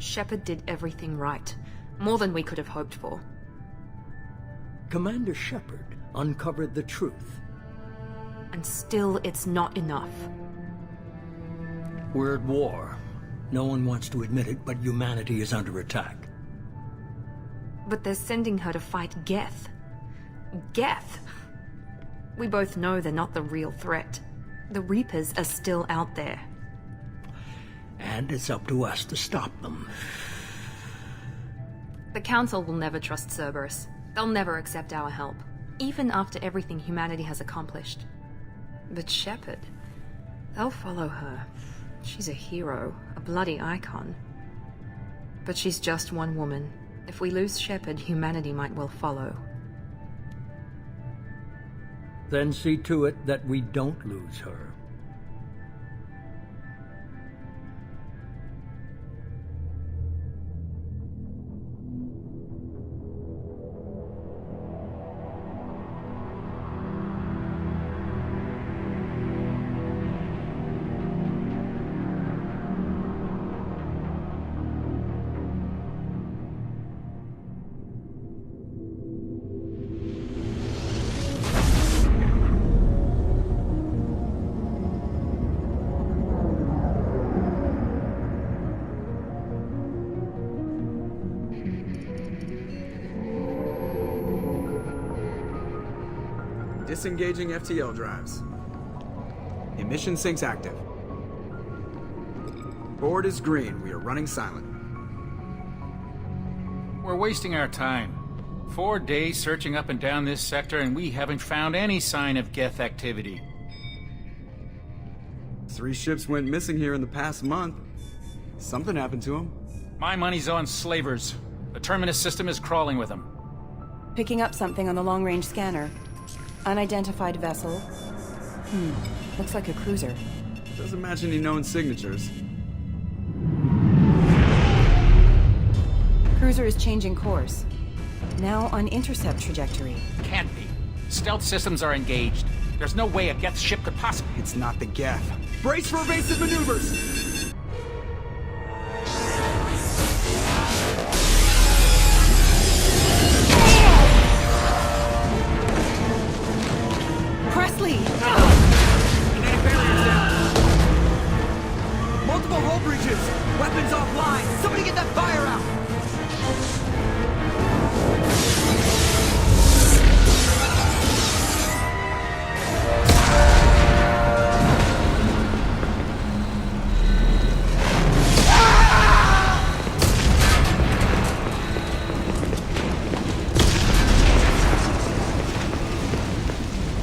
Shepard did everything right. More than we could have hoped for. Commander Shepard uncovered the truth. And still, it's not enough. We're at war. No one wants to admit it, but humanity is under attack. But they're sending her to fight Geth. Geth! We both know they're not the real threat. The Reapers are still out there. And it's up to us to stop them. The Council will never trust Cerberus. They'll never accept our help, even after everything humanity has accomplished. But Shepard, they'll follow her. She's a hero, a bloody icon. But she's just one woman. If we lose Shepard, humanity might well follow. Then see to it that we don't lose her. Disengaging FTL drives. Emission sinks active. Board is green. We are running silent. We're wasting our time. 4 days searching up and down this sector, and we haven't found any sign of Geth activity. 3 ships went missing here in the past month. Something happened to them. My money's on slavers. The Terminus system is crawling with them. Picking up something on the long-range scanner. Unidentified vessel. Looks like a cruiser. Doesn't match any known signatures. Cruiser is changing course. Now on intercept trajectory. Can't be. Stealth systems are engaged. There's no way a Geth ship could possibly... It's not the Geth. Brace for evasive maneuvers! Presley! Kinetic barriers down. Multiple hull breaches. Weapons offline. Somebody get that fire out.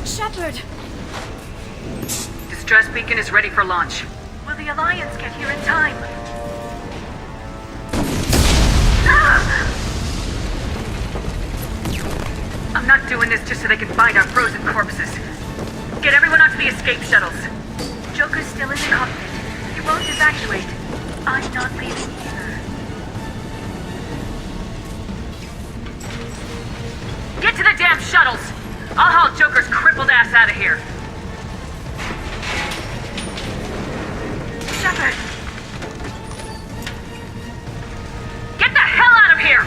Shepard! Distress beacon is ready for launch. Will the Alliance get here in time? I'm not doing this just so they can find our frozen corpses. Get everyone onto the escape shuttles. Joker's still in the cockpit. He won't evacuate. I'm not leaving either. Get to the damn shuttles! I'll haul Joker's crippled ass out of here. Shepard! Get the hell out of here!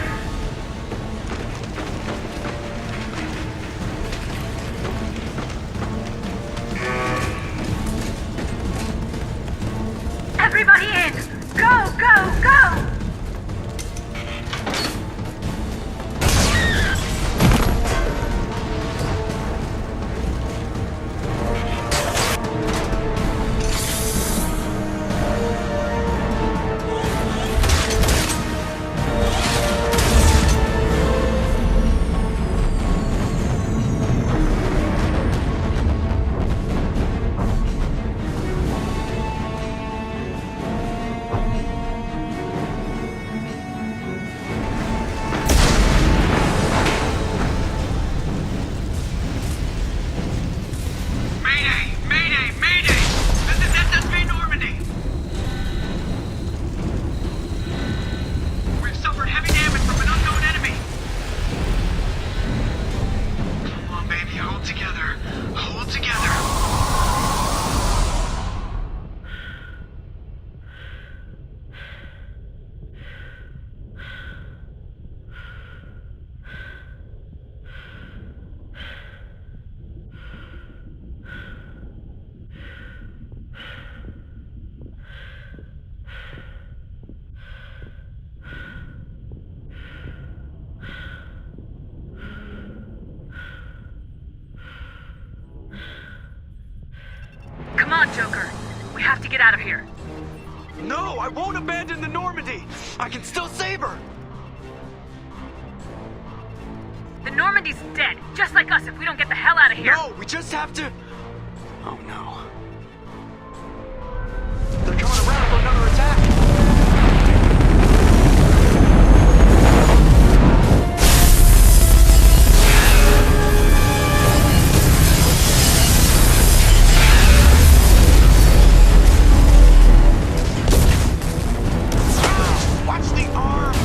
Everybody in! Go, go, go! on, Joker. We have to get out of here. No, I won't abandon the Normandy. I can still save her. The Normandy's dead, just like us if we don't get the hell out of here. No, we just have to... Oh no. They're coming around for another attack. Watch the arm!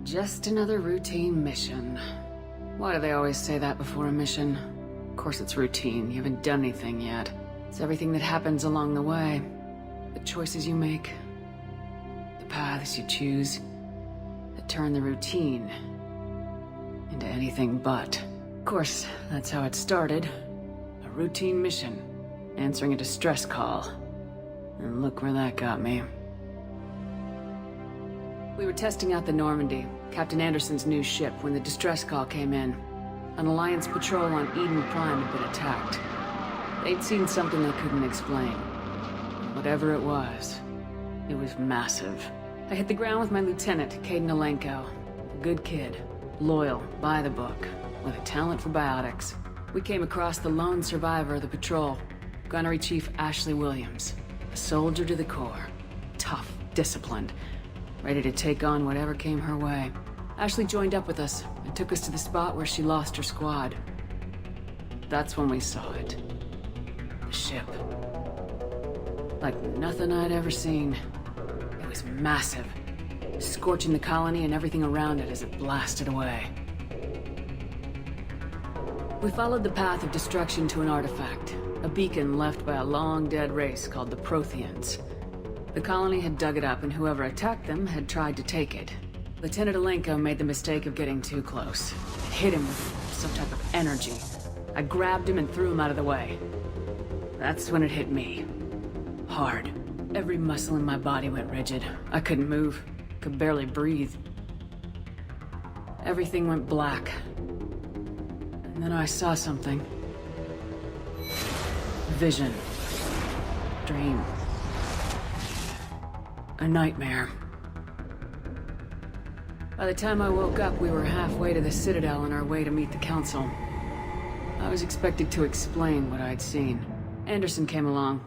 Just another routine mission. Why do they always say that before a mission? Of course it's routine, you haven't done anything yet. It's everything that happens along the way. The choices you make, the paths you choose, that turn the routine into anything but. Of course, that's how it started. A routine mission, answering a distress call. And look where that got me. We were testing out the Normandy, Captain Anderson's new ship, when the distress call came in. An Alliance patrol on Eden Prime had been attacked. They'd seen something they couldn't explain. Whatever it was massive. I hit the ground with my lieutenant, Caden Alenko. A good kid, loyal, by the book, with a talent for biotics. We came across the lone survivor of the patrol, Gunnery Chief Ashley Williams. A soldier to the core. Tough, disciplined, ready to take on whatever came her way. Ashley joined up with us and took us to the spot where she lost her squad. That's when we saw it. The ship. Like nothing I'd ever seen. It was massive, scorching the colony and everything around it as it blasted away. We followed the path of destruction to an artifact, a beacon left by a long-dead race called the Protheans. The colony had dug it up, and whoever attacked them had tried to take it. Lieutenant Alenko made the mistake of getting too close. It hit him with some type of energy. I grabbed him and threw him out of the way. That's when it hit me. Hard. Every muscle in my body went rigid. I couldn't move. Could barely breathe. Everything went black. And then I saw something. Vision. Dream. A nightmare. By the time I woke up, we were halfway to the Citadel on our way to meet the Council. I was expected to explain what I'd seen. Anderson came along.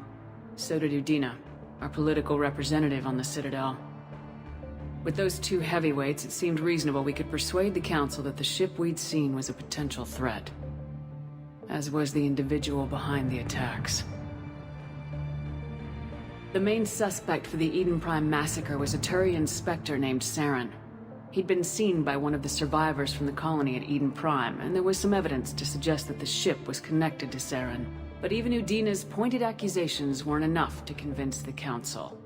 So did Udina, our political representative on the Citadel. With those two heavyweights, it seemed reasonable we could persuade the Council that the ship we'd seen was a potential threat. As was the individual behind the attacks. The main suspect for the Eden Prime massacre was a Turian Spectre named Saren. He'd been seen by one of the survivors from the colony at Eden Prime, and there was some evidence to suggest that the ship was connected to Saren. But even Udina's pointed accusations weren't enough to convince the Council.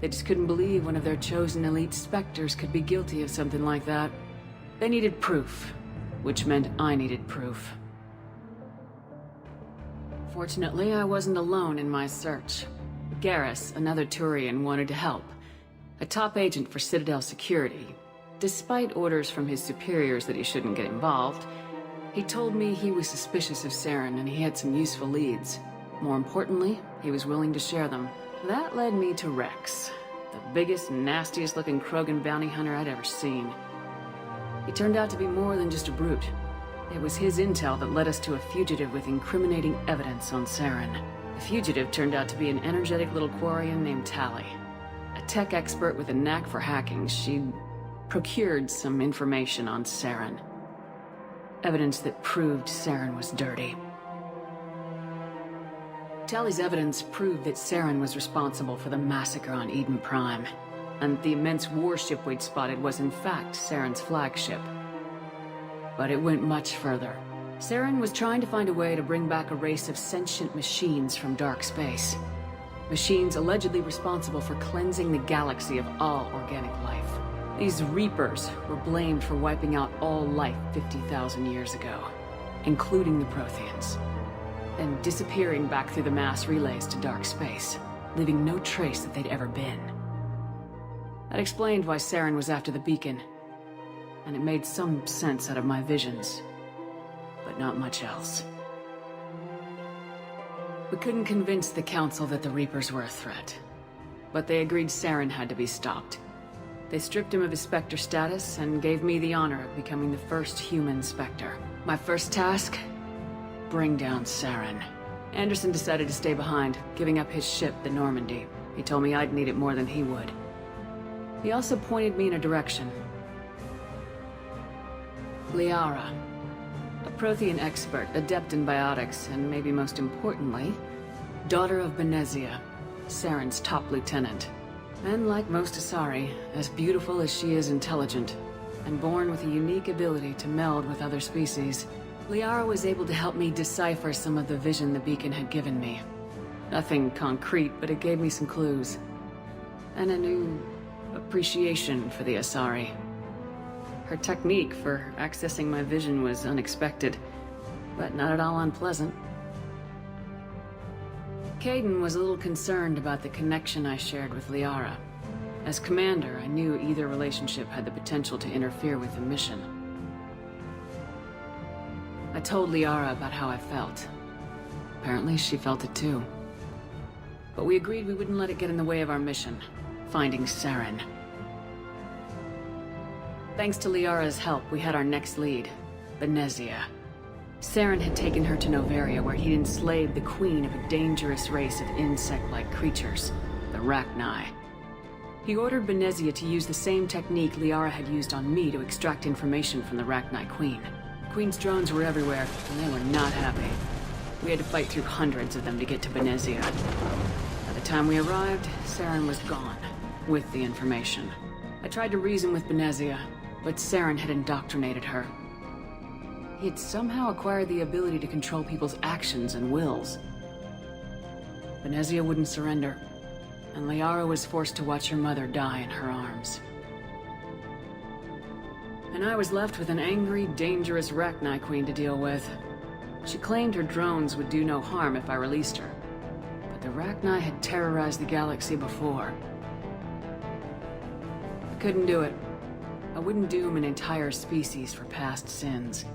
They just couldn't believe one of their chosen elite Spectres could be guilty of something like that. They needed proof, which meant I needed proof. Fortunately, I wasn't alone in my search. Garrus, another Turian, wanted to help. A top agent for Citadel Security. Despite orders from his superiors that he shouldn't get involved, he told me he was suspicious of Saren and he had some useful leads. More importantly, he was willing to share them. That led me to Rex, the biggest, nastiest looking Krogan bounty hunter I'd ever seen. He turned out to be more than just a brute. It was his intel that led us to a fugitive with incriminating evidence on Saren. The fugitive turned out to be an energetic little Quarian named Tally. A tech expert with a knack for hacking, she'd procured some information on Saren. Evidence that proved Saren was dirty. Tally's evidence proved that Saren was responsible for the massacre on Eden Prime, and the immense warship we'd spotted was in fact Saren's flagship. But it went much further. Saren was trying to find a way to bring back a race of sentient machines from dark space. Machines allegedly responsible for cleansing the galaxy of all organic life. These Reapers were blamed for wiping out all life 50,000 years ago, including the Protheans, and disappearing back through the mass relays to dark space, leaving no trace that they'd ever been. That explained why Saren was after the beacon, and it made some sense out of my visions, but not much else. We couldn't convince the Council that the Reapers were a threat, but they agreed Saren had to be stopped. They stripped him of his Spectre status and gave me the honor of becoming the first human Spectre. My first task? Bring down Saren. Anderson decided to stay behind, giving up his ship, the Normandy. He told me I'd need it more than he would. He also pointed me in a direction. Liara. A Prothean expert, adept in biotics, and maybe most importantly, daughter of Benezia, Saren's top lieutenant. And like most Asari, as beautiful as she is intelligent, and born with a unique ability to meld with other species, Liara was able to help me decipher some of the vision the beacon had given me. Nothing concrete, but it gave me some clues. And a new appreciation for the Asari. Her technique for accessing my vision was unexpected, but not at all unpleasant. Caden was a little concerned about the connection I shared with Liara. As commander, I knew either relationship had the potential to interfere with the mission. I told Liara about how I felt. Apparently, she felt it too. But we agreed we wouldn't let it get in the way of our mission, finding Saren. Thanks to Liara's help, we had our next lead, Benezia. Saren had taken her to Noveria, where he'd enslaved the queen of a dangerous race of insect-like creatures, the Rachni. He ordered Benezia to use the same technique Liara had used on me to extract information from the Rachni queen. The queen's drones were everywhere, and they were not happy. We had to fight through hundreds of them to get to Benezia. By the time we arrived, Saren was gone, with the information. I tried to reason with Benezia, but Saren had indoctrinated her. He had somehow acquired the ability to control people's actions and wills. Benezia wouldn't surrender, and Liara was forced to watch her mother die in her arms. And I was left with an angry, dangerous Rachni queen to deal with. She claimed her drones would do no harm if I released her, but the Rachni had terrorized the galaxy before. I couldn't do it. I wouldn't doom an entire species for past sins.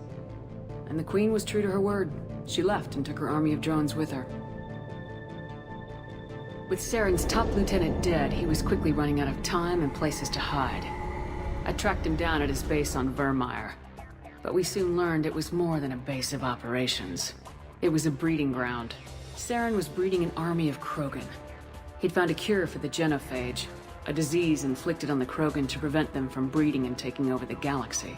And the Queen was true to her word. She left and took her army of drones with her. With Saren's top lieutenant dead, he was quickly running out of time and places to hide. I tracked him down at his base on Vermeer, but we soon learned it was more than a base of operations. It was a breeding ground. Saren was breeding an army of Krogan. He'd found a cure for the genophage, a disease inflicted on the Krogan to prevent them from breeding and taking over the galaxy.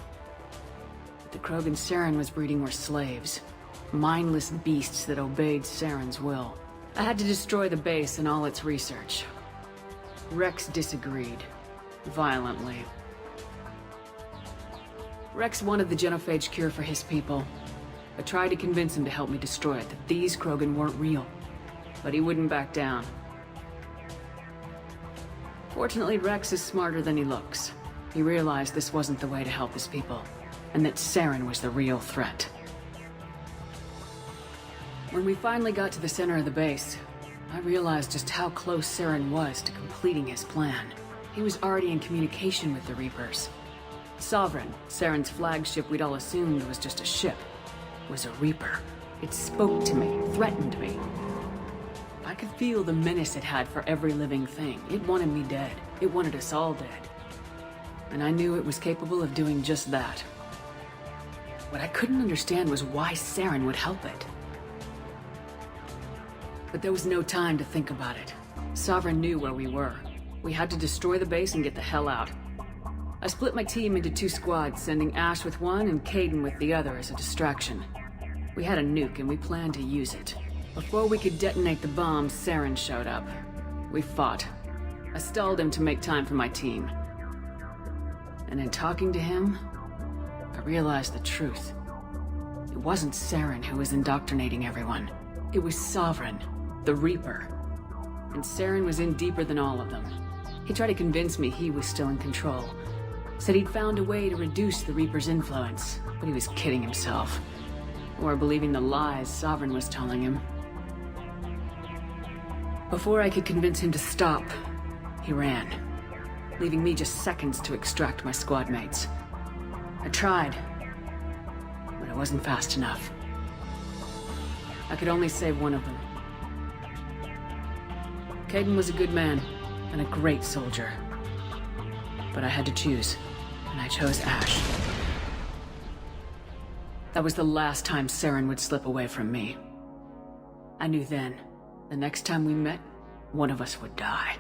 But the Krogan Saren was breeding were slaves, mindless beasts that obeyed Saren's will. I had to destroy the base and all its research. Rex disagreed, violently. Rex wanted the genophage cure for his people. I tried to convince him to help me destroy it, that these Krogan weren't real. But he wouldn't back down. Fortunately, Rex is smarter than he looks. He realized this wasn't the way to help his people. and that Saren was the real threat. When we finally got to the center of the base, I realized just how close Saren was to completing his plan. He was already in communication with the Reapers. Sovereign, Saren's flagship we'd all assumed was just a ship, was a Reaper. It spoke to me, threatened me. I could feel the menace it had for every living thing. It wanted me dead. It wanted us all dead. And I knew it was capable of doing just that. What I couldn't understand was why Saren would help it. But there was no time to think about it. Sovereign knew where we were. We had to destroy the base and get the hell out. I split my team into 2 squads, sending Ash with one and Caden with the other as a distraction. We had a nuke and we planned to use it. Before we could detonate the bomb, Saren showed up. We fought. I stalled him to make time for my team. And in talking to him, I realized the truth. It wasn't Saren who was indoctrinating everyone. It was Sovereign, the Reaper. And Saren was in deeper than all of them. He tried to convince me he was still in control. Said he'd found a way to reduce the Reaper's influence, but he was kidding himself. Or believing the lies Sovereign was telling him. Before I could convince him to stop, he ran, leaving me just seconds to extract my squad mates. I tried, but I wasn't fast enough. I could only save one of them. Caden was a good man and a great soldier. But I had to choose, and I chose Ash. That was the last time Saren would slip away from me. I knew then, the next time we met, one of us would die.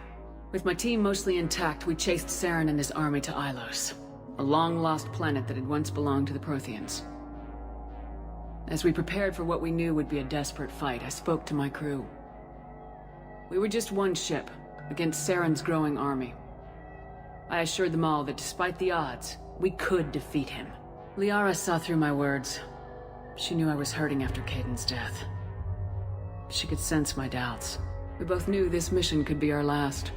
With my team mostly intact, we chased Saren and his army to Ilos, a long-lost planet that had once belonged to the Protheans. As we prepared for what we knew would be a desperate fight, I spoke to my crew. We were just one ship, against Saren's growing army. I assured them all that despite the odds, we could defeat him. Liara saw through my words. She knew I was hurting after Caden's death. She could sense my doubts. We both knew this mission could be our last.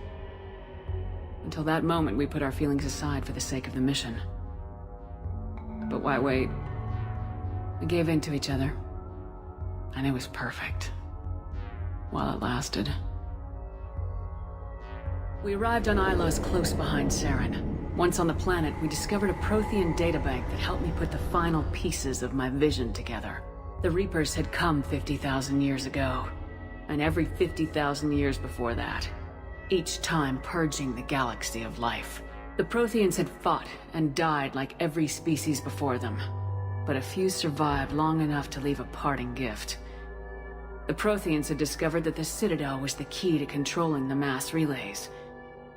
Until that moment, we put our feelings aside for the sake of the mission. But why wait? We gave in to each other. And it was perfect. While it lasted. We arrived on Ilos close behind Saren. Once on the planet, we discovered a Prothean databank that helped me put the final pieces of my vision together. The Reapers had come 50,000 years ago, and every 50,000 years before that, each time purging the galaxy of life. The Protheans had fought and died like every species before them, but a few survived long enough to leave a parting gift. The Protheans had discovered that the Citadel was the key to controlling the mass relays.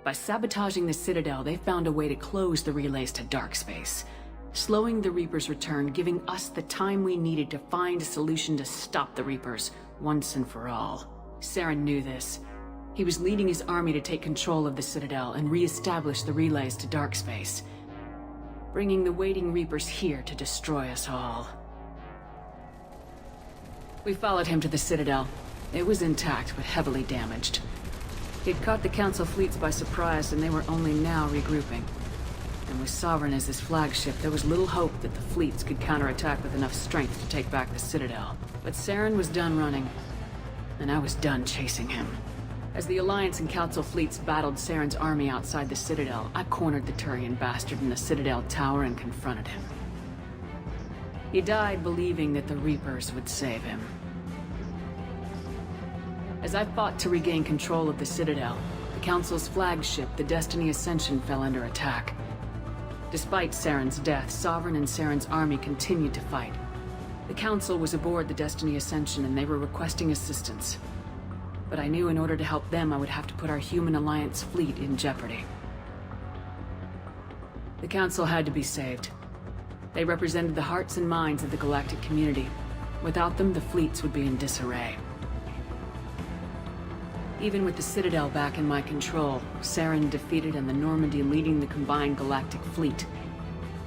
By sabotaging the Citadel, they found a way to close the relays to dark space, slowing the Reapers' return, giving us the time we needed to find a solution to stop the Reapers once and for all. Saren knew this. He was leading his army to take control of the Citadel and re-establish the relays to dark space, bringing the waiting Reapers here to destroy us all. We followed him to the Citadel. It was intact, but heavily damaged. He'd caught the Council fleets by surprise, and they were only now regrouping. And with Sovereign as his flagship, there was little hope that the fleets could counterattack with enough strength to take back the Citadel. But Saren was done running, and I was done chasing him. As the Alliance and Council fleets battled Saren's army outside the Citadel, I cornered the Turian bastard in the Citadel tower and confronted him. He died believing that the Reapers would save him. As I fought to regain control of the Citadel, the Council's flagship, the Destiny Ascension, fell under attack. Despite Saren's death, Sovereign and Saren's army continued to fight. The Council was aboard the Destiny Ascension and they were requesting assistance. But I knew in order to help them, I would have to put our human Alliance fleet in jeopardy. The Council had to be saved. They represented the hearts and minds of the galactic community. Without them, the fleets would be in disarray. Even with the Citadel back in my control, Saren defeated and the Normandy leading the combined galactic fleet.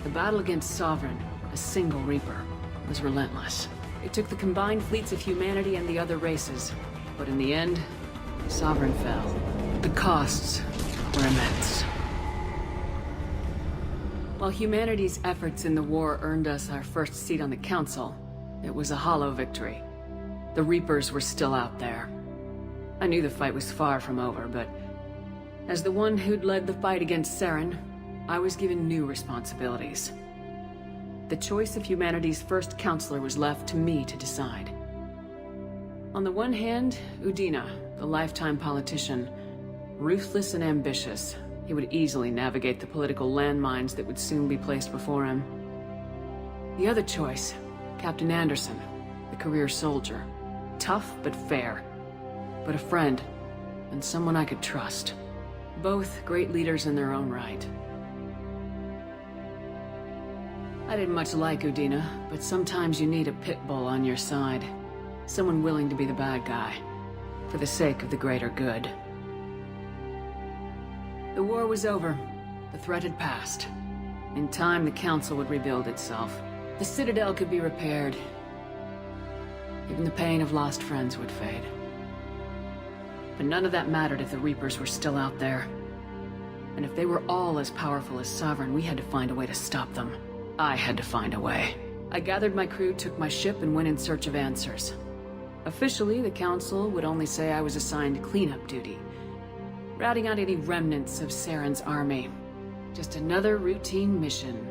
The battle against Sovereign, a single Reaper, was relentless. It took the combined fleets of humanity and the other races, but in the end, Sovereign fell. The costs were immense. While humanity's efforts in the war earned us our first seat on the Council, it was a hollow victory. The Reapers were still out there. I knew the fight was far from over, but as the one who'd led the fight against Saren, I was given new responsibilities. The choice of humanity's first counselor was left to me to decide. On the one hand, Udina, the lifetime politician, ruthless and ambitious. He would easily navigate the political landmines that would soon be placed before him. The other choice, Captain Anderson, the career soldier. Tough but fair. But a friend, and someone I could trust. Both great leaders in their own right. I didn't much like Udina, but sometimes you need a pit bull on your side. Someone willing to be the bad guy, for the sake of the greater good. The war was over. The threat had passed. In time, the Council would rebuild itself. The Citadel could be repaired. Even the pain of lost friends would fade. But none of that mattered if the Reapers were still out there. And if they were all as powerful as Sovereign, we had to find a way to stop them. I had to find a way. I gathered my crew, took my ship, and went in search of answers. Officially, the Council would only say I was assigned cleanup duty, routing out any remnants of Saren's army. Just another routine mission.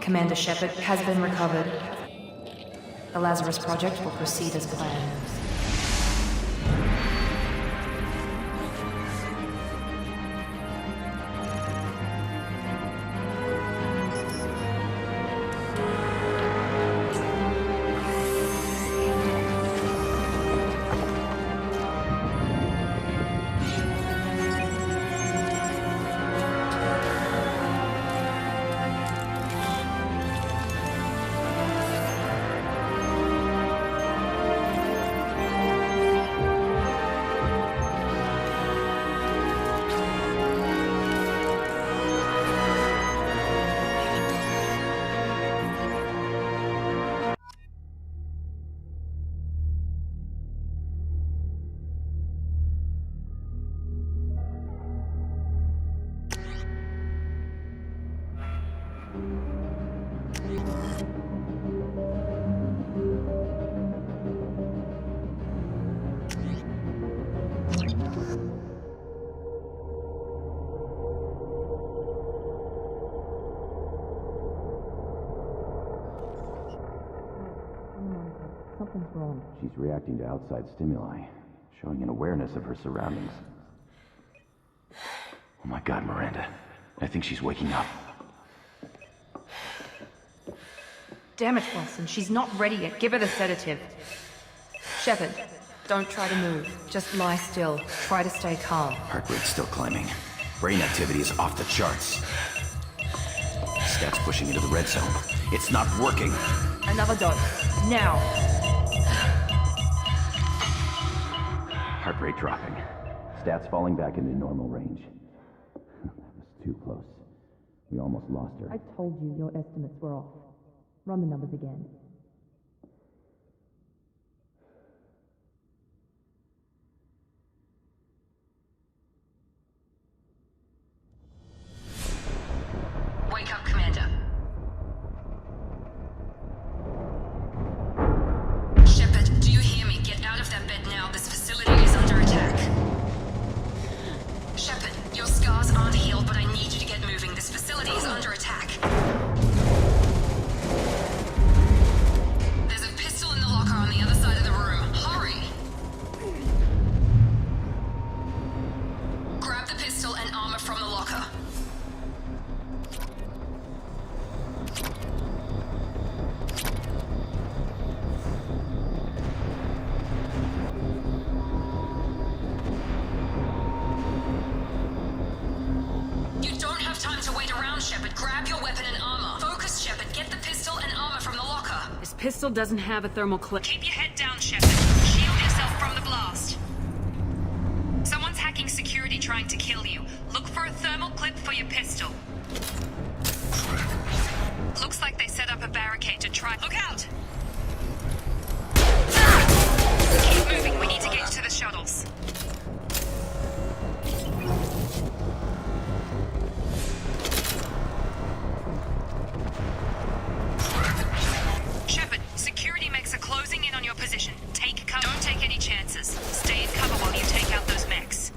Commander Shepard has been recovered. The Lazarus Project will proceed as planned. Something's wrong. She's reacting to outside stimuli, showing an awareness of her surroundings. Oh my God, Miranda. I think she's waking up. Damn it, Wilson. She's not ready yet. Give her the sedative. Shepard, don't try to move. Just lie still. Try to stay calm. Heart rate's still climbing. Brain activity is off the charts. Stats pushing into the red zone. It's not working. Another dose. Now. Heart rate dropping. Stats falling back into normal range. That was too close. We almost lost her. I told you your estimates were off. Run the numbers again. Wake up, Commander. Shepard, do you hear me? Get out of that bed now. This facility is under attack. Shepard, your scars aren't healed, but I need you to get moving. This facility is under attack. There's a pistol in the locker on the other side of the room. Hurry! Grab the pistol and armor from the locker. You don't have time to wait around, Shepard. Grab your weapon and armor. Focus, Shepard. Get the pistol and armor from the locker. This pistol doesn't have a thermal clip. Keep your head down, Shepard. Shield yourself from the blast. trying to kill you. Look for a thermal clip for your pistol. Looks like they set up a barricade to try. Look out! Keep moving, we need to get to the shuttles. Shepard, security mechs are closing in on your position. Take cover. Don't take any chances. Stay in cover while you take out those mechs.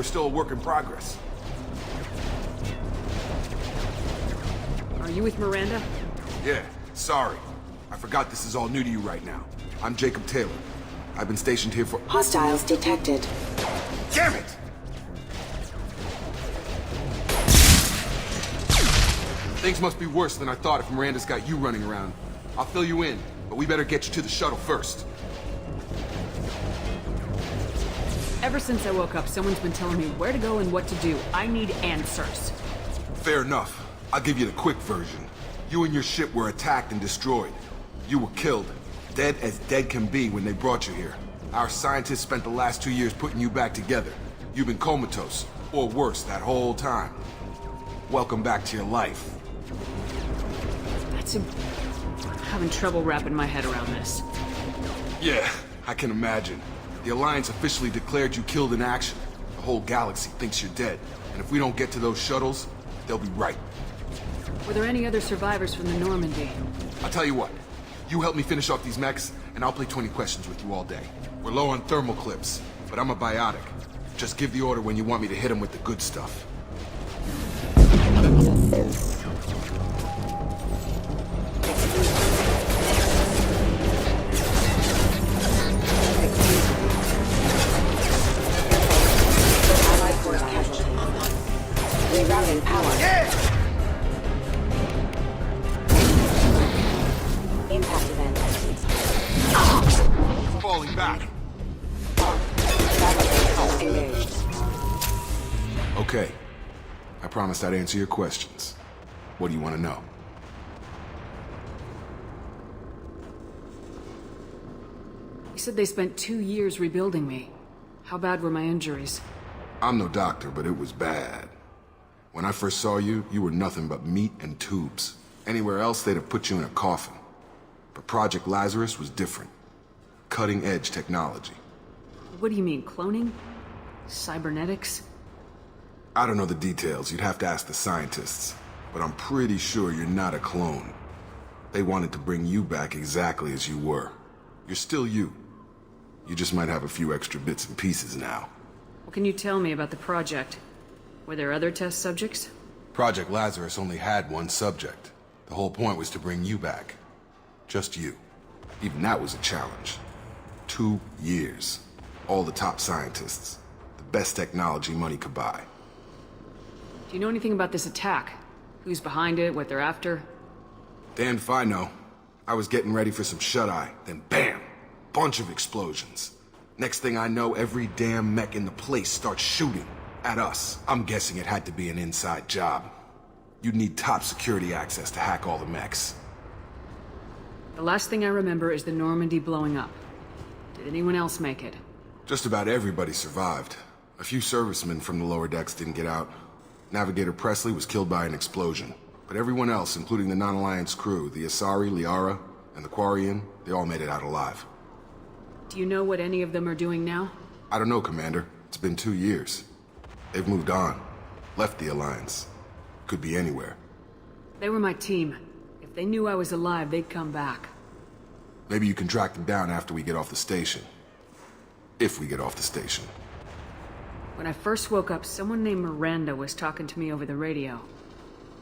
Still a work in progress. Are you with Miranda? Yeah, sorry. I forgot this is all new to you right now. I'm Jacob Taylor. I've been stationed here for— Hostiles detected. Damn it! Things must be worse than I thought if Miranda's got you running around. I'll fill you in, but we better get you to the shuttle first. Ever since I woke up, someone's been telling me where to go and what to do. I need answers. Fair enough. I'll give you the quick version. You and your ship were attacked and destroyed. You were killed. Dead as dead can be when they brought you here. Our scientists spent the last 2 years putting you back together. You've been comatose, or worse, that whole time. Welcome back to your life. I'm having trouble wrapping my head around this. Yeah, I can imagine. The Alliance officially declared you killed in action. The whole galaxy thinks you're dead. And if we don't get to those shuttles, they'll be right. Were there any other survivors from the Normandy? I'll tell you what. You help me finish off these mechs, and I'll play 20 questions with you all day. We're low on thermal clips, but I'm a biotic. Just give the order when you want me to hit them with the good stuff. Rerouting power. Yeah! Impact event. Falling back. Engaged. Okay. I promised I'd answer your questions. What do you want to know? You said they spent 2 years rebuilding me. How bad were my injuries? I'm no doctor, but it was bad. When I first saw you, you were nothing but meat and tubes. Anywhere else, they'd have put you in a coffin. But Project Lazarus was different. Cutting-edge technology. What do you mean, cloning? Cybernetics? I don't know the details. You'd have to ask the scientists. But I'm pretty sure you're not a clone. They wanted to bring you back exactly as you were. You're still you. You just might have a few extra bits and pieces now. What can you tell me about the project? Were there other test subjects? Project Lazarus only had one subject. The whole point was to bring you back. Just you. Even that was a challenge. 2 years. All the top scientists. The best technology money could buy. Do you know anything about this attack? Who's behind it, what they're after? Damned if I know. I was getting ready for some shut-eye, then bam! Bunch of explosions. Next thing I know, every damn mech in the place starts shooting. At us. I'm guessing it had to be an inside job. You'd need top security access to hack all the mechs. The last thing I remember is the Normandy blowing up. Did anyone else make it? Just about everybody survived. A few servicemen from the lower decks didn't get out. Navigator Presley was killed by an explosion. But everyone else, including the non-Alliance crew, the Asari, Liara, and the Quarian, they all made it out alive. Do you know what any of them are doing now? I don't know, Commander. It's been 2 years. They've moved on. Left the Alliance. Could be anywhere. They were my team. If they knew I was alive, they'd come back. Maybe you can track them down after we get off the station. If we get off the station. When I first woke up, someone named Miranda was talking to me over the radio.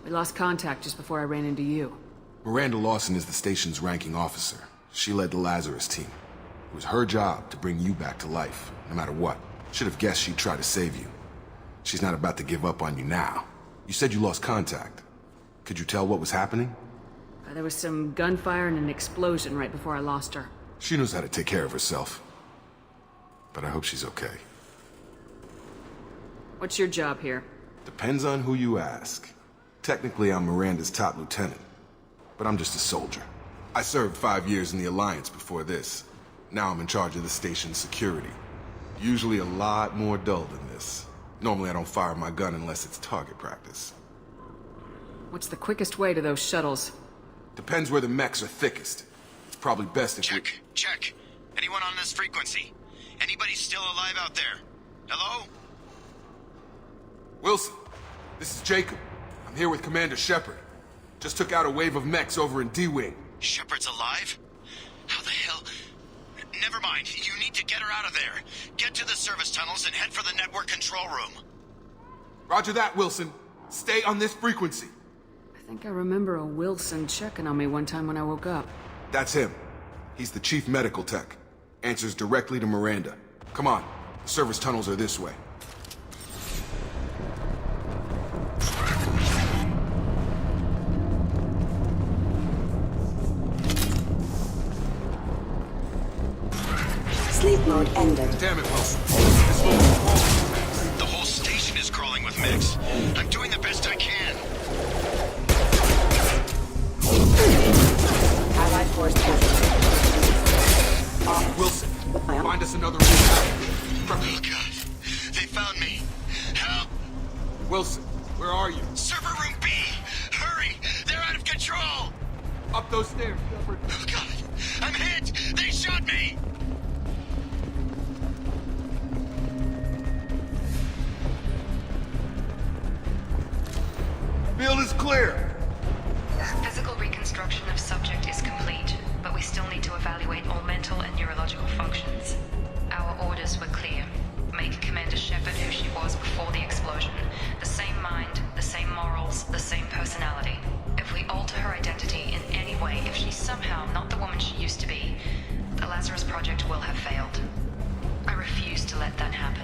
We lost contact just before I ran into you. Miranda Lawson is the station's ranking officer. She led the Lazarus team. It was her job to bring you back to life, no matter what. Should have guessed she'd try to save you. She's not about to give up on you now. You said you lost contact. Could you tell what was happening? There was some gunfire and an explosion right before I lost her. She knows how to take care of herself. But I hope she's okay. What's your job here? Depends on who you ask. Technically, I'm Miranda's top lieutenant. But I'm just a soldier. I served 5 years in the Alliance before this. Now I'm in charge of the station's security. Usually a lot more dull than this. Normally I don't fire my gun unless it's target practice. What's the quickest way to those shuttles? Depends where the mechs are thickest. It's probably best if Check. Anyone on this frequency? Anybody still alive out there? Hello? Wilson, this is Jacob. I'm here with Commander Shepard. Just took out a wave of mechs over in D-Wing. Shepard's alive? How the hell? Never mind. You need to get her out of there. Get to the service tunnels and head for the network control room. Roger that, Wilson. Stay on this frequency. I think I remember a Wilson checking on me one time when I woke up. That's him. He's the chief medical tech. Answers directly to Miranda. Come on. The service tunnels are this way. mode ended. Damn it, Wilson. This local wall. The whole station is crawling with mechs. I'm doing the best I can. Allied force casualty. Wilson, find us another route out. Oh, God. They found me. Help! Wilson, where are you? Server room B! Hurry! They're out of control! Up those stairs, Shepard. Oh, God! I'm hit! They shot me! Field is clear. Physical reconstruction of subject is complete, but we still need to evaluate all mental and neurological functions. Our orders were clear. Make Commander Shepard who she was before the explosion. The same mind, the same morals, the same personality. If we alter her identity in any way, if she's somehow not the woman she used to be, the Lazarus Project will have failed. I refuse to let that happen.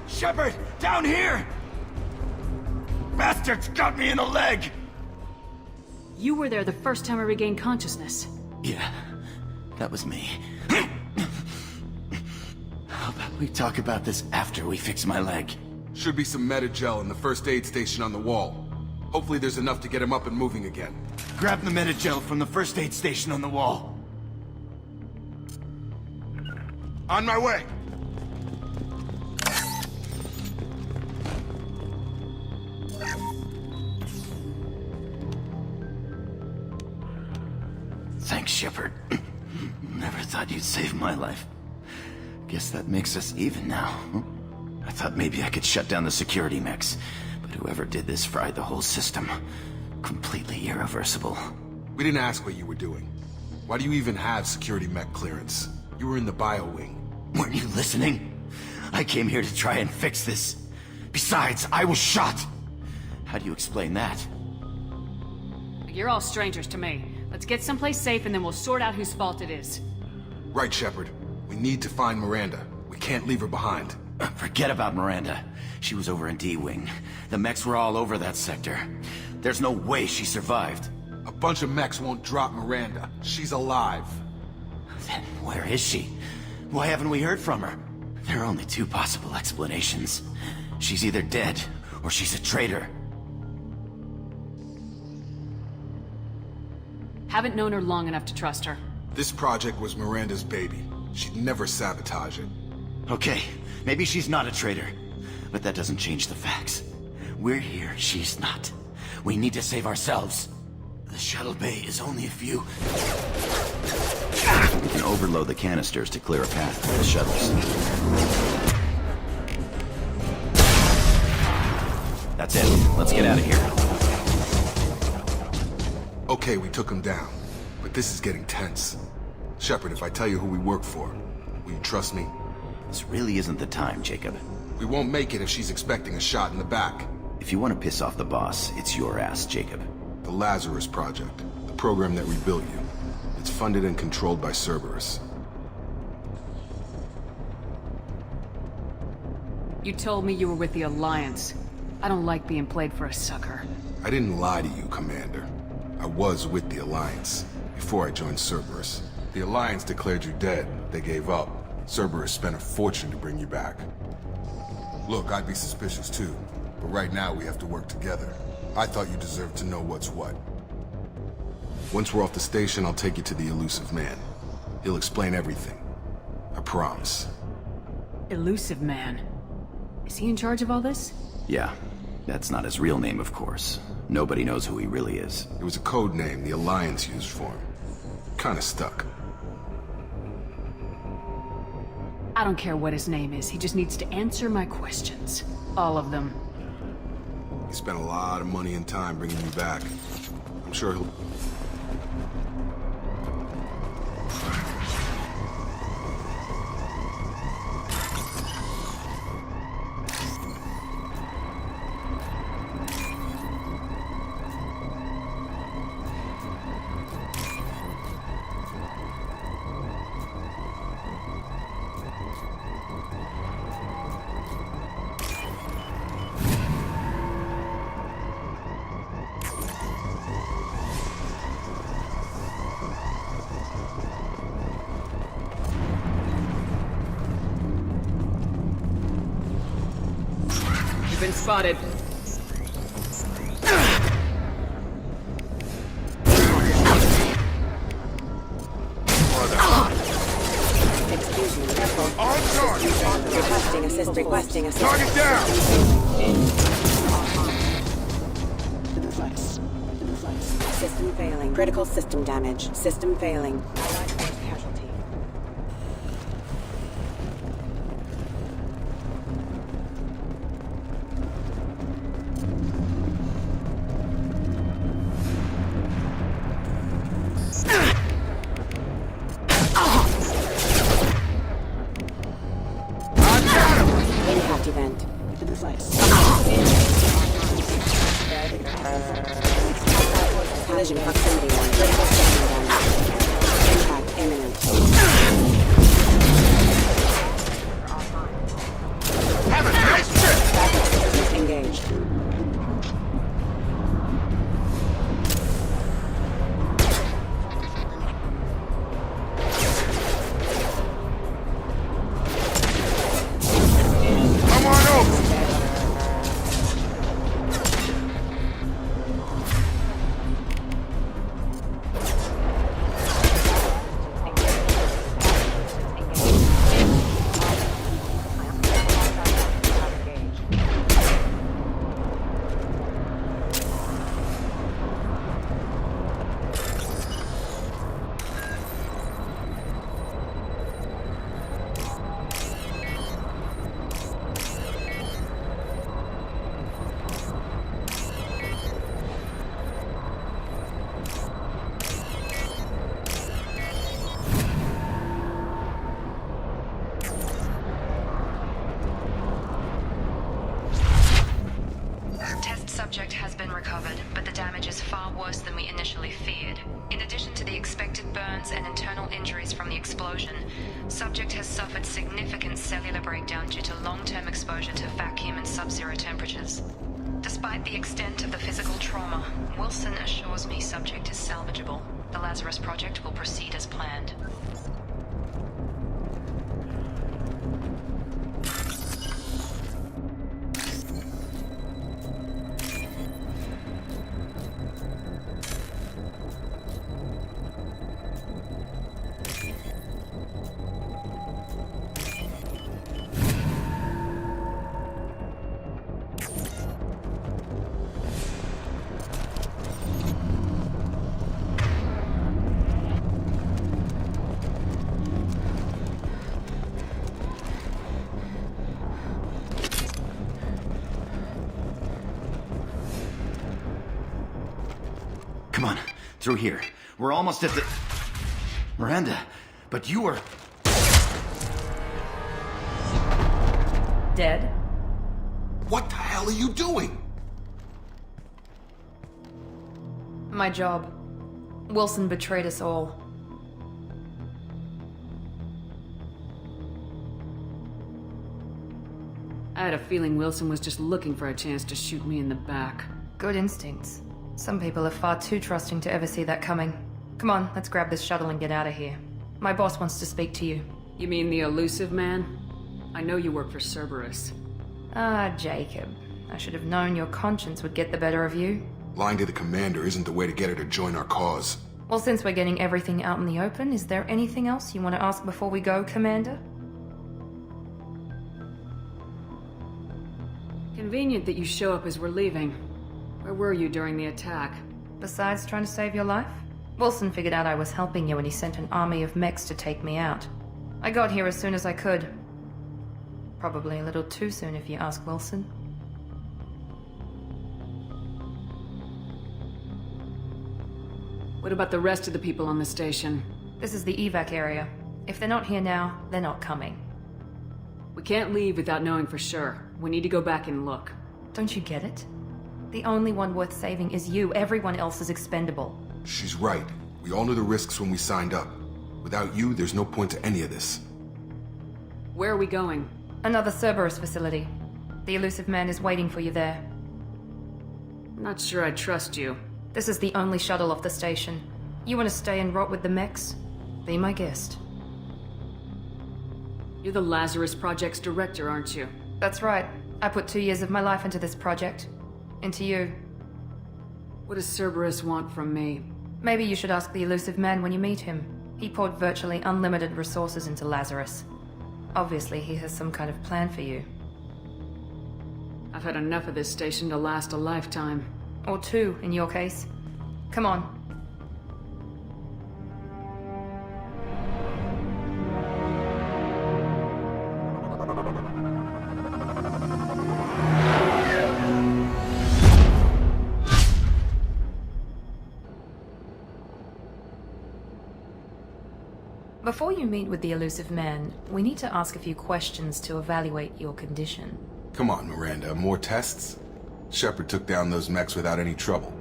Shepard! Down here! Bastards got me in the leg! You were there the first time I regained consciousness. Yeah, that was me. How about we talk about this after we fix my leg? Should be some meta-gel in the first aid station on the wall. Hopefully there's enough to get him up and moving again. Grab the meta-gel from the first aid station on the wall. On my way! Thanks, Shepard. Never thought you'd save my life. Guess that makes us even now. I thought maybe I could shut down the security mechs, but whoever did this fried the whole system. Completely irreversible. We didn't ask what you were doing. Why do you even have security mech clearance? You were in the bio wing. Weren't you listening? I came here to try and fix this. Besides, I was shot. How do you explain that? You're all strangers to me. Let's get someplace safe and then we'll sort out whose fault it is. Right, Shepard. We need to find Miranda. We can't leave her behind. Forget about Miranda. She was over in D-Wing. The mechs were all over that sector. There's no way she survived. A bunch of mechs won't drop Miranda. She's alive. Then where is she? Why haven't we heard from her? There are only two possible explanations. She's either dead, or she's a traitor. Haven't known her long enough to trust her. This project was Miranda's baby. She'd never sabotage it. Okay, maybe she's not a traitor. But that doesn't change the facts. We're here, she's not. We need to save ourselves. The shuttle bay is only a few... We can overload the canisters to clear a path for the shuttles. That's it. Let's get out of here. Okay, we took him down. But this is getting tense. Shepard, if I tell you who we work for, will you trust me? This really isn't the time, Jacob. We won't make it if she's expecting a shot in the back. If you want to piss off the boss, it's your ass, Jacob. The Lazarus Project. The program that rebuilt you. It's funded and controlled by Cerberus. You told me you were with the Alliance. I don't like being played for a sucker. I didn't lie to you, Commander. I was with the Alliance, before I joined Cerberus. The Alliance declared you dead. They gave up. Cerberus spent a fortune to bring you back. Look, I'd be suspicious too, but right now we have to work together. I thought you deserved to know what's what. Once we're off the station, I'll take you to the elusive man. He'll explain everything. I promise. Elusive Man? Is he in charge of all this? Yeah. That's not his real name, of course. Nobody knows who he really is. It was a code name the Alliance used for him. Kinda stuck. I don't care what his name is. He just needs to answer my questions. All of them. He spent a lot of money and time bringing you back. I'm sure he'll... You've been spotted. Excuse me. On charge! Requesting assist. Target down! System failing. Critical system damage. System failing. Casualty. Impact event. Collision proximity one. Critical system damage. Impact imminent. Have a nice trip! Backup systems engaged. Come on over! Subject has been recovered, but the damage is far worse than we initially feared. In addition to the expected burns and internal injuries from the explosion, subject has suffered significant cellular breakdown due to long-term exposure to vacuum and sub-zero temperatures. Despite the extent of the physical trauma, Wilson assures me subject is salvageable. The Lazarus Project will proceed as planned. Come on, through here. We're almost at the... Miranda, but you were... Dead? What the hell are you doing? My job. Wilson betrayed us all. I had a feeling Wilson was just looking for a chance to shoot me in the back. Good instincts. Some people are far too trusting to ever see that coming. Come on, let's grab this shuttle and get out of here. My boss wants to speak to you. You mean the elusive man? I know you work for Cerberus. Ah, Jacob. I should have known your conscience would get the better of you. Lying to the commander isn't the way to get her to join our cause. Well, since we're getting everything out in the open, is there anything else you want to ask before we go, Commander? Convenient that you show up as we're leaving. Where were you during the attack? Besides trying to save your life? Wilson figured out I was helping you and he sent an army of mechs to take me out. I got here as soon as I could. Probably a little too soon if you ask Wilson. What about the rest of the people on the station? This is the evac area. If they're not here now, they're not coming. We can't leave without knowing for sure. We need to go back and look. Don't you get it? The only one worth saving is you. Everyone else is expendable. She's right. We all knew the risks when we signed up. Without you, there's no point to any of this. Where are we going? Another Cerberus facility. The elusive man is waiting for you there. I'm not sure I trust you. This is the only shuttle off the station. You want to stay and rot with the mechs? Be my guest. You're the Lazarus Project's director, aren't you? That's right. I put 2 years of my life into this project. Into you. What does Cerberus want from me? Maybe you should ask the elusive man when you meet him. He poured virtually unlimited resources into Lazarus. Obviously, he has some kind of plan for you. I've had enough of this station to last a lifetime. Or 2, in your case. Come on. Before you meet with the elusive man, we need to ask a few questions to evaluate your condition. Come on, Miranda, more tests? Shepard took down those mechs without any trouble.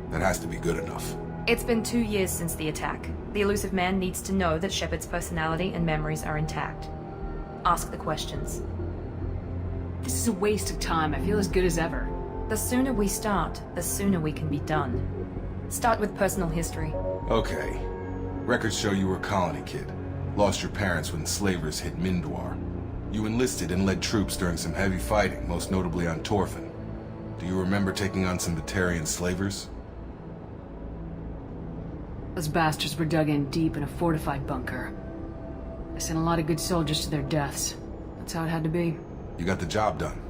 That has to be good enough. It's been 2 years since the attack. The elusive man needs to know that Shepard's personality and memories are intact. Ask the questions. This is a waste of time. I feel as good as ever. The sooner we start, the sooner we can be done. Start with personal history. Okay. Records show you were a colony kid. Lost your parents when slavers hit Mindwar. You enlisted and led troops during some heavy fighting, most notably on Torfin. Do you remember taking on some Batarian slavers? Those bastards were dug in deep in a fortified bunker. I sent a lot of good soldiers to their deaths. That's how it had to be. You got the job done.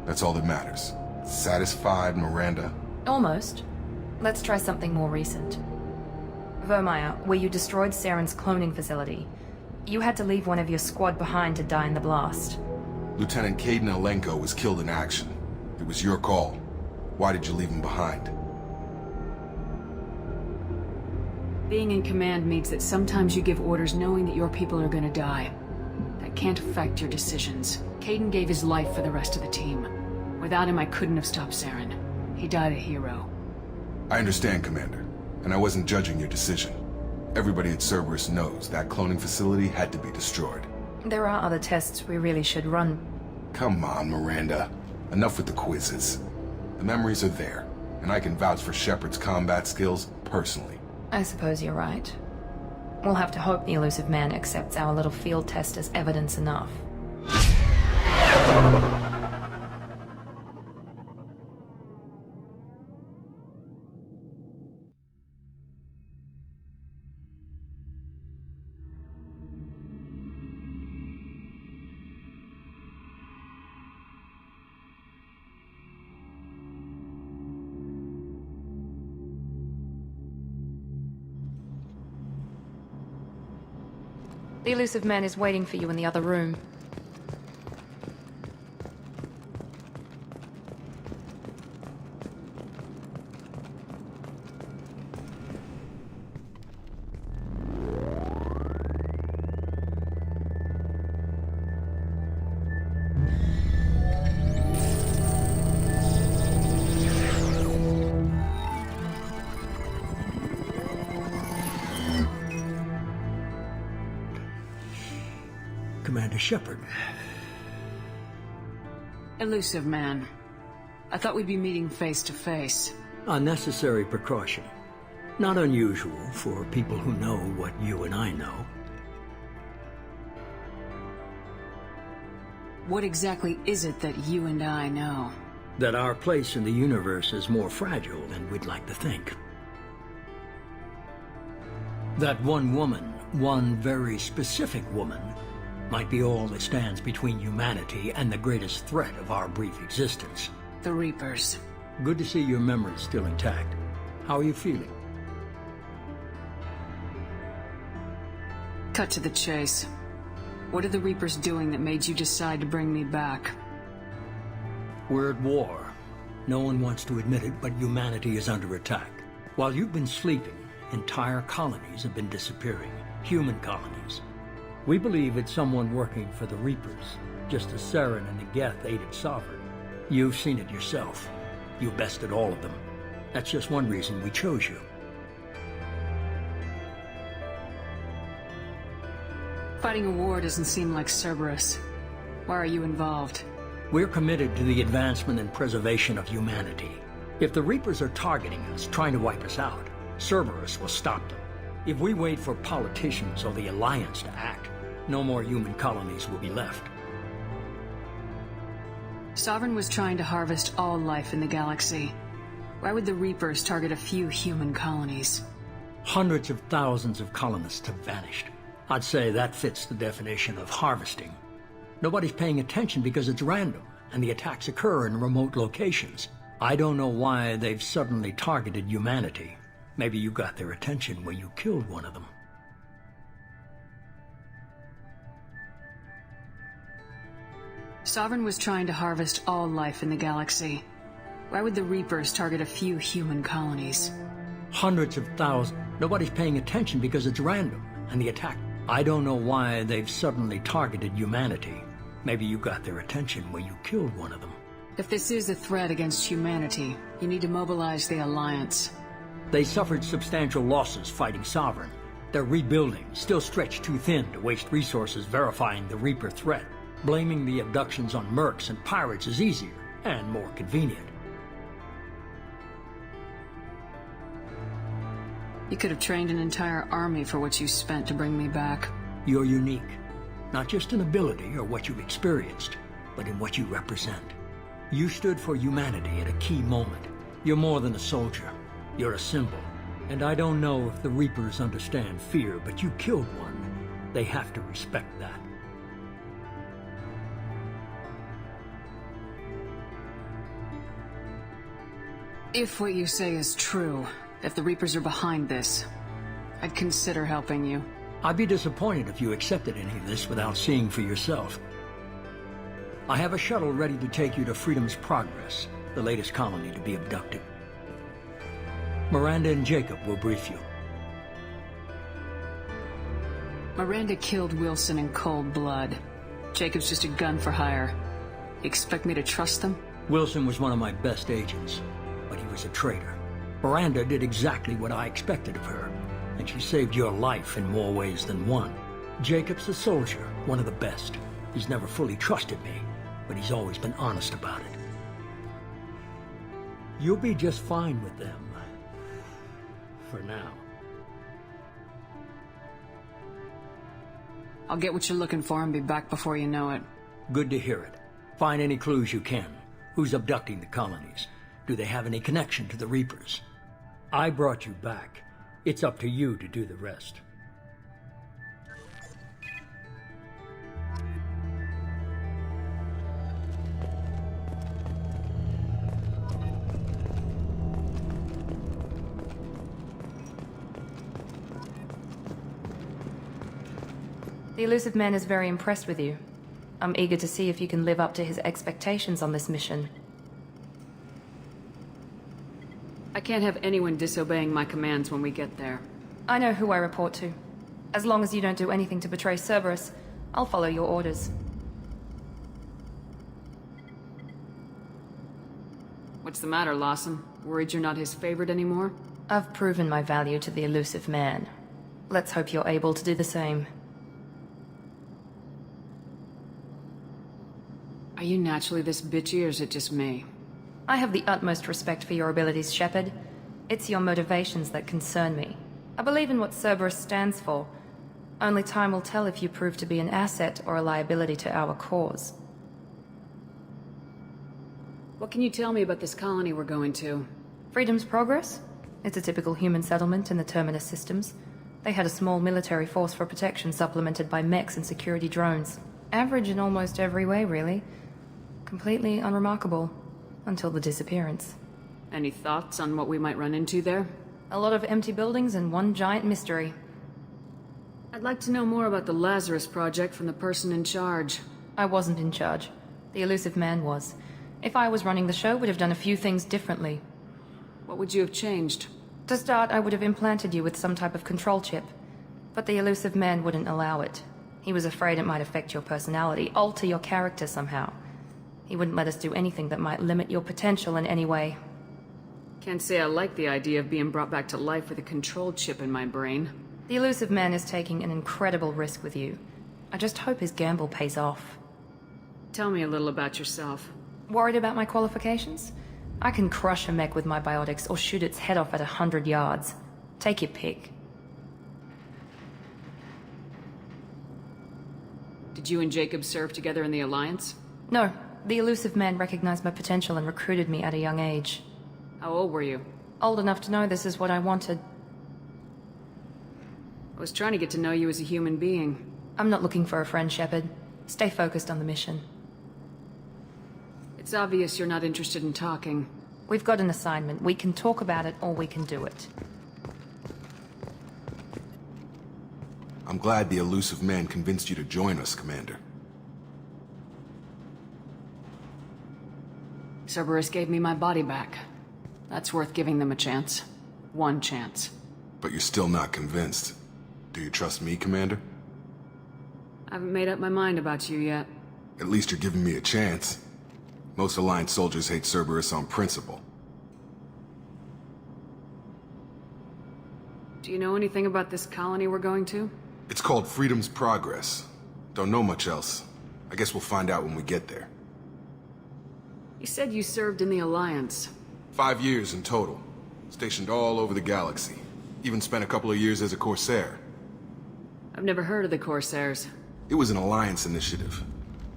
That's all that matters. Satisfied, Miranda? Almost. Let's try something more recent. Vermeer, where you destroyed Saren's cloning facility. You had to leave one of your squad behind to die in the blast. Lieutenant Caden Alenko was killed in action. It was your call. Why did you leave him behind? Being in command means that sometimes you give orders knowing that your people are gonna die. That can't affect your decisions. Caden gave his life for the rest of the team. Without him, I couldn't have stopped Saren. He died a hero. I understand, Commander, and I wasn't judging your decision. Everybody at Cerberus knows that cloning facility had to be destroyed. There are other tests we really should run. Come on, Miranda. Enough with the quizzes. The memories are there, and I can vouch for Shepard's combat skills personally. I suppose you're right. We'll have to hope the elusive man accepts our little field test as evidence enough. The elusive man is waiting for you in the other room. Commander Shepard. Elusive man. I thought we'd be meeting face to face. Unnecessary precaution. Not unusual for people who know what you and I know. What exactly is it that you and I know? That our place in the universe is more fragile than we'd like to think. That one woman, one very specific woman, might be all that stands between humanity and the greatest threat of our brief existence. The Reapers. Good to see your memory still intact. How are you feeling? Cut to the chase. What are the Reapers doing that made you decide to bring me back? We're at war. No one wants to admit it, but humanity is under attack. While you've been sleeping, entire colonies have been disappearing. Human colonies. We believe it's someone working for the Reapers, just as Saren and the Geth aided Sovereign. You've seen it yourself. You bested all of them. That's just one reason we chose you. Fighting a war doesn't seem like Cerberus. Why are you involved? We're committed to the advancement and preservation of humanity. If the Reapers are targeting us, trying to wipe us out, Cerberus will stop them. If we wait for politicians or the Alliance to act, no more human colonies will be left. Sovereign was trying to harvest all life in the galaxy. Why would the Reapers target a few human colonies? Hundreds of thousands of colonists have vanished. I'd say that fits the definition of harvesting. Nobody's paying attention because it's random, and the attacks occur in remote locations. I don't know why they've suddenly targeted humanity. Maybe you got their attention when you killed one of them. Sovereign was trying to harvest all life in the galaxy. Why would the Reapers target a few human colonies? Hundreds of thousands. Nobody's paying attention because it's random, and the attack... I don't know why they've suddenly targeted humanity. Maybe you got their attention when you killed one of them. If this is a threat against humanity, you need to mobilize the Alliance. They suffered substantial losses fighting Sovereign. They're rebuilding, still stretched too thin to waste resources verifying the Reaper threat. Blaming the abductions on mercs and pirates is easier and more convenient. You could have trained an entire army for what you spent to bring me back. You're unique. Not just in ability or what you've experienced, but in what you represent. You stood for humanity at a key moment. You're more than a soldier. You're a symbol. And I don't know if the Reapers understand fear, but you killed one. They have to respect that. If what you say is true, if the Reapers are behind this, I'd consider helping you. I'd be disappointed if you accepted any of this without seeing for yourself. I have a shuttle ready to take you to Freedom's Progress, the latest colony to be abducted. Miranda and Jacob will brief you. Miranda killed Wilson in cold blood. Jacob's just a gun for hire. You expect me to trust them? Wilson was one of my best agents, but he was a traitor. Miranda did exactly what I expected of her, and she saved your life in more ways than one. Jacob's a soldier, one of the best. He's never fully trusted me, but he's always been honest about it. You'll be just fine with them. For now. I'll get what you're looking for and be back before you know it. Good to hear it. Find any clues you can. Who's abducting the colonies? Do they have any connection to the Reapers? I brought you back. It's up to you to do the rest. The Elusive Man is very impressed with you. I'm eager to see if you can live up to his expectations on this mission. I can't have anyone disobeying my commands when we get there. I know who I report to. As long as you don't do anything to betray Cerberus, I'll follow your orders. What's the matter, Lawson? Worried you're not his favorite anymore? I've proven my value to the Elusive Man. Let's hope you're able to do the same. Are you naturally this bitchy, or is it just me? I have the utmost respect for your abilities, Shepard. It's your motivations that concern me. I believe in what Cerberus stands for. Only time will tell if you prove to be an asset or a liability to our cause. What can you tell me about this colony we're going to? Freedom's Progress? It's a typical human settlement in the Terminus systems. They had a small military force for protection supplemented by mechs and security drones. Average in almost every way, really. Completely unremarkable. Until the disappearance. Any thoughts on what we might run into there? A lot of empty buildings and one giant mystery. I'd like to know more about the Lazarus Project from the person in charge. I wasn't in charge. The Elusive Man was. If I was running the show, would have done a few things differently. What would you have changed? To start, I would have implanted you with some type of control chip. But the Elusive Man wouldn't allow it. He was afraid it might affect your personality, alter your character somehow. He wouldn't let us do anything that might limit your potential in any way. Can't say I like the idea of being brought back to life with a control chip in my brain. The Elusive Man is taking an incredible risk with you. I just hope his gamble pays off. Tell me a little about yourself. Worried about my qualifications? I can crush a mech with my biotics or shoot its head off at 100 yards. Take your pick. Did you and Jacob serve together in the Alliance? No. The elusive man recognized my potential and recruited me at a young age. How old were you? Old enough to know this is what I wanted. I was trying to get to know you as a human being. I'm not looking for a friend, Shepard. Stay focused on the mission. It's obvious you're not interested in talking. We've got an assignment. We can talk about it, or we can do it. I'm glad the elusive man convinced you to join us, Commander. Cerberus gave me my body back. That's worth giving them a chance. One chance. But you're still not convinced. Do you trust me, Commander? I haven't made up my mind about you yet. At least you're giving me a chance. Most Alliance soldiers hate Cerberus on principle. Do you know anything about this colony we're going to? It's called Freedom's Progress. Don't know much else. I guess we'll find out when we get there. You said you served in the Alliance. 5 years in total. Stationed all over the galaxy. Even spent a couple of years as a Corsair. I've never heard of the Corsairs. It was an Alliance initiative.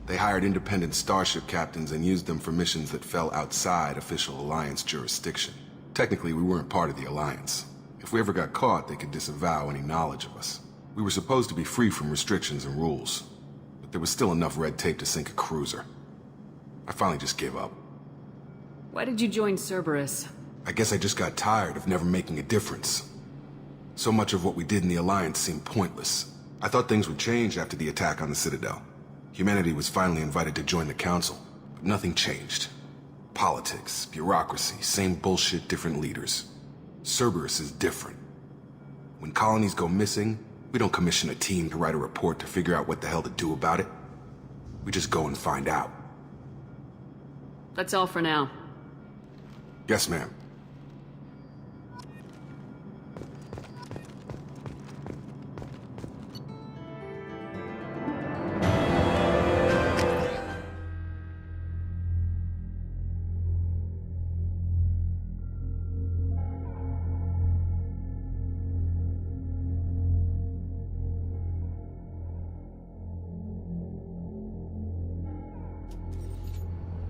They hired independent starship captains and used them for missions that fell outside official Alliance jurisdiction. Technically, we weren't part of the Alliance. If we ever got caught, they could disavow any knowledge of us. We were supposed to be free from restrictions and rules, but there was still enough red tape to sink a cruiser. I finally just gave up. Why did you join Cerberus? I guess I just got tired of never making a difference. So much of what we did in the Alliance seemed pointless. I thought things would change after the attack on the Citadel. Humanity was finally invited to join the Council, but nothing changed. Politics, bureaucracy, same bullshit, different leaders. Cerberus is different. When colonies go missing, we don't commission a team to write a report to figure out what the hell to do about it. We just go and find out. That's all for now. Yes, ma'am.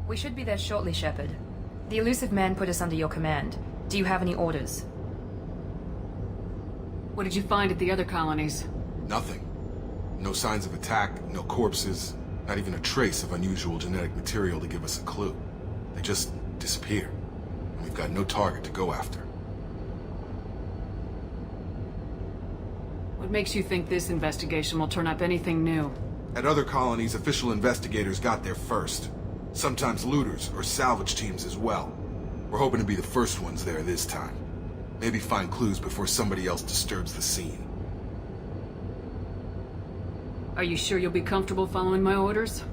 We should be there shortly, Shepard. The elusive man put us under your command. Do you have any orders? What did you find at the other colonies? Nothing. No signs of attack, no corpses, not even a trace of unusual genetic material to give us a clue. They just disappear. And we've got no target to go after. What makes you think this investigation will turn up anything new? At other colonies, official investigators got there first. Sometimes looters or salvage teams as well. We're hoping to be the first ones there this time. Maybe find clues before somebody else disturbs the scene. Are you sure you'll be comfortable following my orders?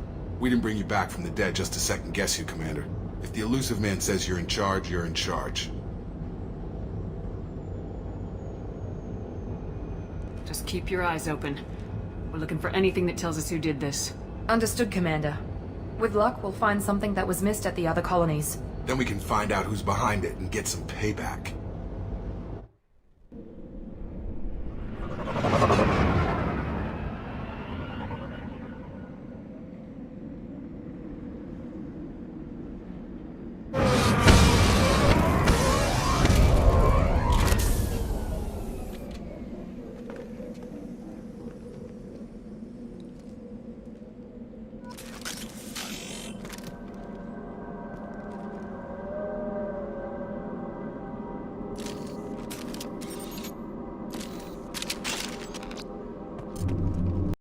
We didn't bring you back from the dead just to second guess you, Commander. If the elusive man says you're in charge, you're in charge. Just keep your eyes open. We're looking for anything that tells us who did this. Understood, Commander. With luck, we'll find something that was missed at the other colonies. Then we can find out who's behind it and get some payback.